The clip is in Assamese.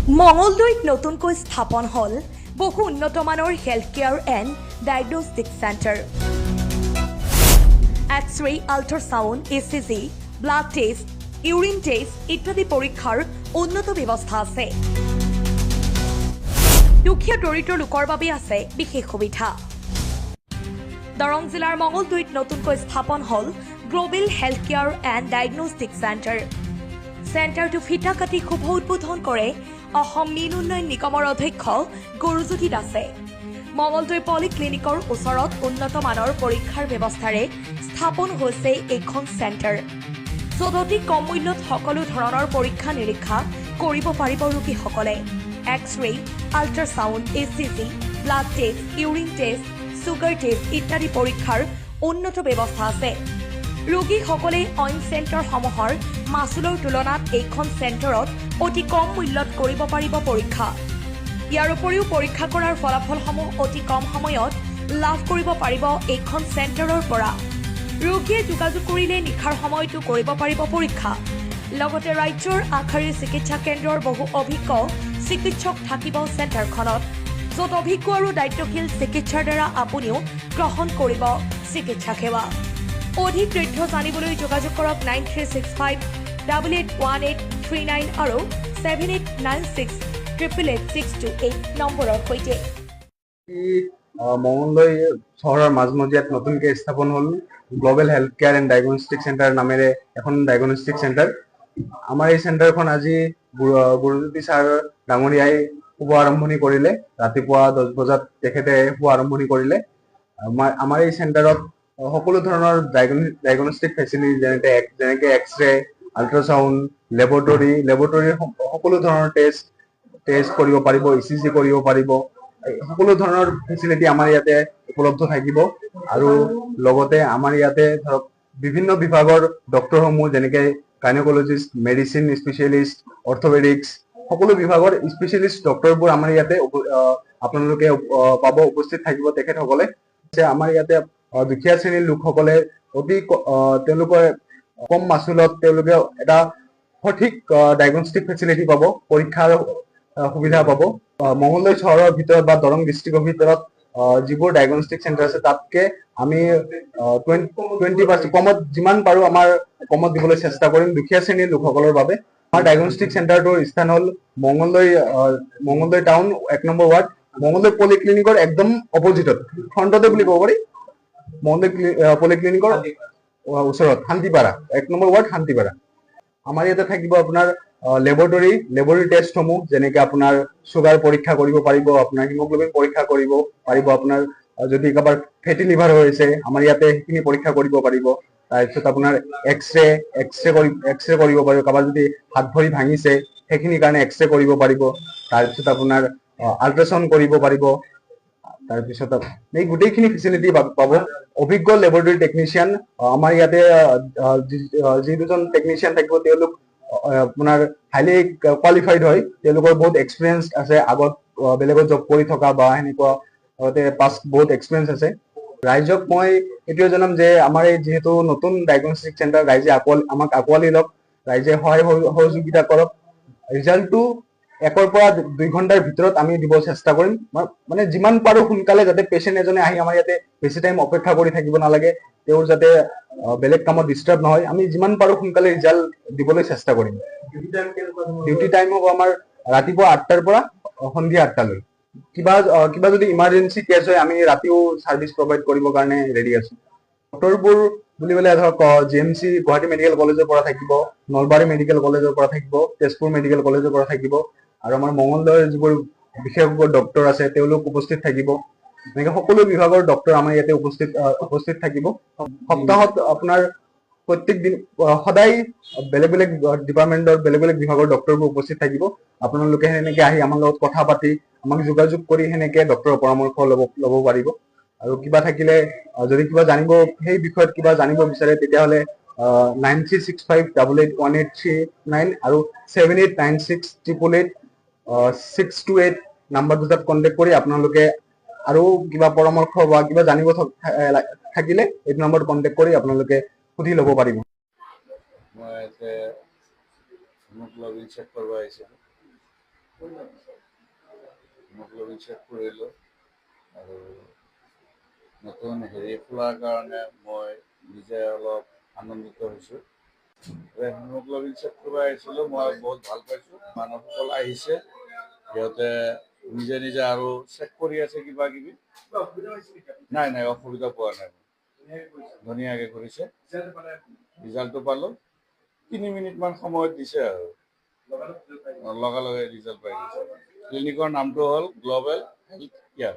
মঙলদৈত নতুনকৈ স্থাপন হল বহু উন্নতমানৰ health care and diagnostic centre. X-ray, ultrasound, ECG, blood test, urine test ইত্যাদি পৰীক্ষাৰ উন্নত ব্যৱস্থা আছে। দুখীয়া দৰিদ্ৰ লোকৰ বাবে আছে বিশেষ সুবিধা। দৰং জিলাৰ মঙলদৈত নতুনকৈ স্থাপন হল global health care and diagnostic centre. চেণ্টাৰটো ফিটা কাটি শুভ উদ্বোধন কৰে অসম মীন উন্নয়ন নিগমৰ অধ্যক্ষ গুৰুজ্যোতি দাসে। মঙলদৈ পলিক্লিনিকৰ ওচৰত উন্নতমানৰ পৰীক্ষাৰ ব্যৱস্থাৰে স্থাপন হৈছে এইখন চেণ্টাৰ, য'ত অতি কম মূল্যত সকলো ধৰণৰ পৰীক্ষা নিৰীক্ষা কৰিব পাৰিব ৰোগীসকলে। X-ray, ultrasound, ECG, blood test, urine test, sugar test ইত্যাদি পৰীক্ষাৰ উন্নত ব্যৱস্থা আছে। ৰোগীসকলে অইন চেণ্টাৰসমূহৰ মাচুলৰ তুলনাত এইখন চেণ্টাৰত অতি কম মূল্যত কৰিব পাৰিব পৰীক্ষা। ইয়াৰ উপৰিও পৰীক্ষা কৰাৰ ফলাফলসমূহ অতি কম সময়ত লাভ কৰিব পাৰিব এইখন চেণ্টাৰৰ পৰা। ৰোগীয়ে যোগাযোগ কৰিলে নিশাৰ সময়তো কৰিব পাৰিব পৰীক্ষা। লগতে ৰাজ্যৰ আগশাৰীৰ চিকিৎসা কেন্দ্ৰৰ বহু অভিজ্ঞ চিকিৎসক থাকিব চেণ্টাৰখনত, য'ত অভিজ্ঞ আৰু দায়িত্বশীল চিকিৎসাৰ দ্বাৰা আপুনিও গ্ৰহণ কৰিব চিকিৎসা সেৱা। অধিক তথ্য জানিবলৈ যোগাযোগ কৰক 9365881839 আৰু 7896888628 নম্বৰৰ সৈতে। মঙলদৈ চহৰৰ মাজমজিয়াত নতুনকৈ স্থাপন হ'ল global health care and diagnostic centre নামেৰে এখন ডায়েগনষ্টিক চেণ্টাৰ। আমাৰ এই চেণ্টাৰখন আজি গুৰুজ্যোতি ছাৰ ডাঙৰীয়াই শুভ আৰম্ভণি কৰিলে। ৰাতিপুৱা 10 বজাত তেখেতে শুভ আৰম্ভণি কৰিলে। আমাৰ এই চেণ্টাৰত সকলো ধৰণৰ ডায়েগনষ্টিক ফেচিলিটি যেনেকে এক্স-ৰে, আল্ট্ৰাছাউণ্ড, লেবৰেটৰীৰ সকলো ধৰণৰ টেষ্ট কৰিব পাৰিব, ECG কৰিব পাৰিব। সকলো ধৰণৰ ফেচিলিটি আমাৰ ইয়াতে উপলব্ধ থাকিব। আৰু লগতে আমাৰ ইয়াতে ধৰক বিভিন্ন বিভাগৰ ডক্টৰসমূহ যেনেকে গাইনকলজিষ্ট, মেডিচিন স্পেচিয়েলিষ্ট, অৰ্থপেডিক্স সকলো বিভাগৰ স্পেচিয়েলিষ্ট ডক্টৰবোৰ আমাৰ ইয়াতে আপোনালোকে পাব, উপস্থিত থাকিব তেখেতসকলে। আমাৰ ইয়াতে দুখীয়া শ্ৰেণীৰ লোকসকলে তেওঁলোকে কম মাচুলত তেওঁলোকে এটা সঠিক ডায়েগনষ্টিক ফেচিলিটি পাব, পৰীক্ষাৰ সুবিধা পাব। মঙলদৈ চহৰৰ ভিতৰত বা দৰং ডিষ্ট্ৰিক্টৰ ভিতৰত যিবোৰ ডায়েগনষ্টিক চেণ্টাৰ আছে তাতকে আমি 20% কমত যিমান পাৰো আমাৰ কমত দিবলৈ চেষ্টা কৰিম দুখীয়া শ্ৰেণীৰ লোকসকলৰ বাবে। আমাৰ ডায়েগনষ্টিক চেণ্টাৰটোৰ স্থান হ'ল Mangaldoi town 1 number ward, Mangaldoi পলিক্লিনিকৰ একদম অপজিটত, ফ্ৰণ্টতে বুলি ক'ব পাৰি। মঙলদৈ পলিক্লিনিকৰ ওচৰত শান্তিপাৰা 1 নম্বৰ ৱাৰ্ড শান্তিপাৰা। আমাৰ ইয়াতে থাকিব আপোনাৰ লেবৰেটৰী টেষ্টসমূহ যেনেকে আপোনাৰ চুগাৰ পৰীক্ষা কৰিব পাৰিব, আপোনাৰ হিমোগ্লবিন পৰীক্ষা কৰিব পাৰিব, আপোনাৰ যদি কাৰোবাৰ ফেটি লিভাৰ হৈছে আমাৰ ইয়াতে সেইখিনি পৰীক্ষা কৰিব পাৰিব। তাৰপিছত আপোনাৰ এক্সৰে কৰিব পাৰিব, কাৰোবাৰ যদি হাত ভৰি ভাঙিছে সেইখিনিৰ কাৰণে এক্সৰে কৰিব পাৰিব। তাৰপিছত আপোনাৰ আল্ট্ৰাছাউণ্ড কৰিব পাৰিব। তাৰপিছত এই গোটেইখিনি ফেচিলিটি পাব। অভিজ্ঞ লেবৰেটৰী টেকনিচিয়ান আমাৰ ইয়াতে যি দুজন টেকনিচিয়ান থাকিব তেওঁলোক আপোনাৰ হাইলি কোৱালিফাইড হয়, তেওঁলোকৰ বহুত এক্সপিৰিয়েঞ্চ আছে, আগত বেলেগত জব কৰি থকা বা সেনেকুৱা পাষ্ট বহুত এক্সপিৰিয়েঞ্চ আছে। ৰাইজক মই এইটোৱে জনাম যে আমাৰ এই যিহেতু নতুন ডায়েগনষ্টিক চেণ্টাৰ, ৰাইজে আমাক আঁকোৱালি লওক, ৰাইজে সহায় সহযোগিতা কৰক। ৰিজাল্টটো 1ৰ পৰা 2 ঘণ্টাৰ ভিতৰত আমি দিব চেষ্টা কৰিম। মানে যিমান পাৰো সোনকালে, যাতে পেচেণ্ট এজনে আহি আমাৰ ইয়াতে বেছি টাইম অপেক্ষা কৰি থাকিব নালাগে, তেওঁৰ যাতে বেলেগ কামত ডিষ্টাৰ্ব নহয়, আমি যিমান পাৰো সোনকালে ৰিজাল্ট দিবলৈ চেষ্টা কৰিম। ডিউটি টাইম হ'ব আমাৰ ৰাতিপুৱা 8টাৰ পৰা সন্ধিয়া 8টালৈ। কিবা যদি ইমাৰ্জেঞ্চি কেছ হয় আমি ৰাতিও ছাৰ্ভিচ প্ৰভাইড কৰিবৰ কাৰণে ৰেডি আছো। ডক্টৰবোৰ বুলিবলৈ ধৰক GMC গুৱাহাটী মেডিকেল কলেজৰ পৰা থাকিব, নলবাৰী মেডিকেল কলেজৰ পৰা থাকিব, তেজপুৰ মেডিকেল কলেজৰ পৰা থাকিব, আৰু আমাৰ মঙলদৈৰ যিবোৰ বিশেষজ্ঞ ডক্টৰ আছে তেওঁলোক উপস্থিত থাকিব। এনেকে সকলো বিভাগৰ ডক্টৰ আমাৰ ইয়াতে উপস্থিত থাকিব। সপ্তাহত আপোনাৰ প্ৰত্যেক দিন সদায় বেলেগ ডিপাৰ্টমেণ্টৰ বেলেগ বিভাগৰ ডক্টৰবোৰ উপস্থিত থাকিব। আপোনালোকে সেনেকে আহি আমাৰ লগত কথা পাতি আমাক যোগাযোগ কৰি সেনেকে ডক্টৰৰ পৰামৰ্শ ল'ব পাৰিব। আৰু কিবা থাকিলে যদি কিবা সেই বিষয়ত কিবা জানিব বিচাৰে তেতিয়াহ'লে 9365881839 আৰু 7896888628 নাম্বাৰ দুটাত কণ্টেক্ট কৰি আপোনালোকে আৰু কিবা পৰামৰ্শ বা কিবা জানিব থাকিলে এইটো নম্বৰত কণ্টেক্ট কৰি আপোনালোকে সুধি ল'ব পাৰিব। মই হিমোগ্লোবিন চেক কৰিব আহিছিলোঁ। হিমোগ্লোবিন চেক কৰিলোঁ আৰু নতুন খোলাৰ কাৰণে মই নিজে অলপ আনন্দিত হৈছোঁ। হিমোগ্লোবিন চেক কৰিব আহিছিলোঁ, মই বহুত ভাল পাইছোঁ। মানুহসকল আহিছে, সিহঁতে নিজে নিজে আৰু চেক কৰি আছে কিবা কিবি। নাই অসুবিধা পোৱা নাই। ধুনীয়াকৈ কৰিছে, ৰিজাল্টটো পালোঁ। 3 মিনিটমান সময়ত দিছে আৰু লগে লগে ৰিজাল্ট পাই দিছে। ক্লিনিকৰ নামটো হ'ল গ্ল'বেল হেল্থ কেয়াৰ।